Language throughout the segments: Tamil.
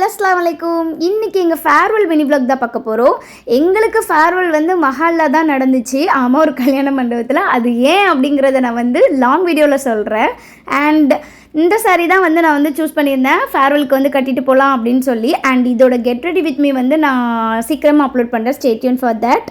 அஸ்ஸலாமு அலைக்கும். இன்னைக்கு எங்கள் ஃபேர்வெல் மினி விளாக் தான் பார்க்க போகிறோம். எங்களுக்கு ஃபேர்வெல் வந்து மஹாலில் தான் நடந்துச்சு. ஆமாம், ஒரு கல்யாண மண்டபத்தில். அது ஏன் அப்படிங்கிறத நான் வந்து லாங் வீடியோவில் சொல்கிறேன். அண்ட் இந்த சாரீ தான் வந்து நான் வந்து சூஸ் பண்ணியிருந்தேன், ஃபேர்வெலுக்கு வந்து கட்டிட்டு போகலாம் அப்படின்னு சொல்லி. அண்ட் இதோட கெட் ரெடி வித் மீ வந்து நான் சீக்கிரமாக அப்லோட் பண்ணுறேன். Stay tune for that.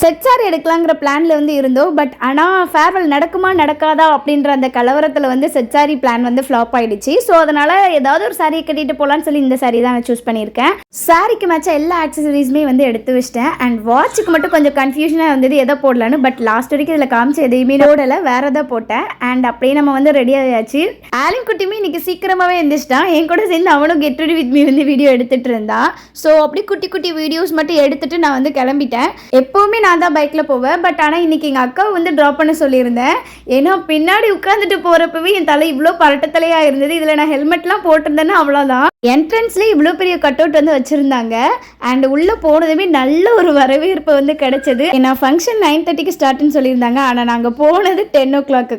Set sari எடுக்கலாங்கிற பிளானில் வந்து இருந்தோம். பட் ஆனால் ஃபேர்வெல் நடக்குமா நடக்காதா அப்படின்ற அந்த கலவரத்தில் வந்து செட் சாரி பிளான் வந்து ஃப்ளாப் ஆகிடுச்சு. ஸோ அதனால் ஏதாவது ஒரு சாரியை கட்டிட்டு போகலான்னு சொல்லி இந்த சாரி தான் நான் சூஸ் பண்ணியிருக்கேன். சாரிக்கு மேட்சாக எல்லா ஆக்சசரிஸுமே வந்து எடுத்து வச்சிட்டேன். அண்ட் வாட்சுக்கு மட்டும் கொஞ்சம் கன்ஃபியூஷனாக இருந்தது எதை போடலான்னு. பட் லாஸ்ட் வரைக்கும் இதில் காமிச்சு எதையுமே போடலை, வேறு எதாவது போட்டேன். அண்ட் அப்படியே நம்ம வந்து ரெடி ஆயாச்சு. ஆலின் குட்டியுமே இன்றைக்கி சீக்கிரமாகவே எழுந்திரிச்சிட்டான். என் கூட சேர்ந்து அவனும் கெட் ரெடி வித் மீ வந்து வீடியோ எடுத்துகிட்டு இருந்தான். ஸோ அப்படி குட்டி குட்டி வீடியோஸ் மட்டும் எடுத்துகிட்டு நான் வந்து கிளம்பிட்டேன். எப்போவுமே நான் தான் பைக்கில் போவேன். பட் ஆனால் இன்றைக்கி எங்கள் அக்காவை வந்து ட்ராப் பண்ண சொல்லியிருந்தேன். ஏன்னா பின்னாடி உட்காந்துட்டு போகிறப்பவே என் தலை இவ்வளோ பரட்டத்தலையாக இருந்தது. இதில் நான் ஹெல்மெட்லாம் போட்டிருந்தேன்னா அவ்வளோதான். என்ட்ரன்ஸ்லேயே இவ்வளோ பெரிய கட் அவுட் வந்து வச்சுருந்தாங்க. அண்ட் உள்ளே போனதுமே நல்ல ஒரு வரவேற்பு வந்து கிடைச்சது. ஏன்னா ஃபங்க்ஷன் 9:30க்கு ஸ்டார்ட்னு சொல்லியிருந்தாங்க. ஆனால் நாங்கள் போனது 10 o'clock.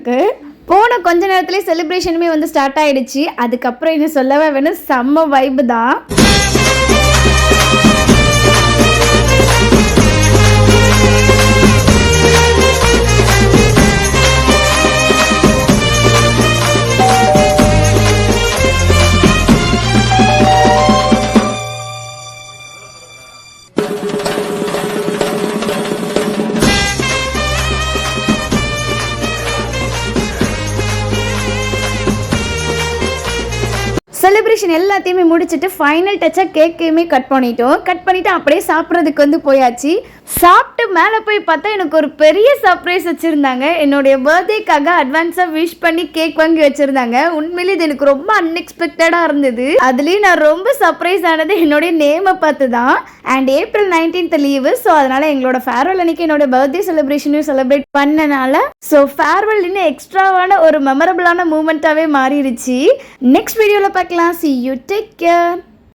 போன கொஞ்ச நேரத்துலேயே செலிப்ரேஷனுமே வந்து ஸ்டார்ட் ஆகிடுச்சு. அதுக்கப்புறம் என்ன சொல்லவே வேணும், செம்ம வைப்பு தான். செலிப்ரேஷன் எல்லாத்தையுமே முடிச்சுட்டு ஃபைனல் டச்சாக கேக்கையுமே கட் பண்ணிவிட்டு அப்படியே சாப்பிட்றதுக்கு வந்து போயாச்சு. சாப்பிட்டு மேலே போய் பார்த்தா எனக்கு ஒரு பெரிய சர்ப்ரைஸ் வச்சுருந்தாங்க. என்னுடைய பர்த்டேக்காக அட்வான்ஸாக விஷ் பண்ணி கேக் வாங்கி வச்சுருந்தாங்க. உண்மையிலே இது எனக்கு ரொம்ப அன்எக்ஸ்பெக்டடாக இருந்தது. அதுலேயும் நான் ரொம்ப சர்ப்ரைஸ் ஆனது என்னுடைய நேமை பார்த்து தான். And April 19th leave. So அதனால் எங்களோட ஃபேர்வெல் அன்றைக்கி என்னோட பர்த்டே செலிப்ரேஷனையும் செலிப்ரேட் பண்ணனால ஸோ ஃபேர்வெல் இன்னும் எக்ஸ்ட்ராவான ஒரு மெமரபிளான மூமெண்ட்டாகவே மாறிடுச்சு. நெக்ஸ்ட் வீடியோவில் பார்க்கலாம். See you, take care.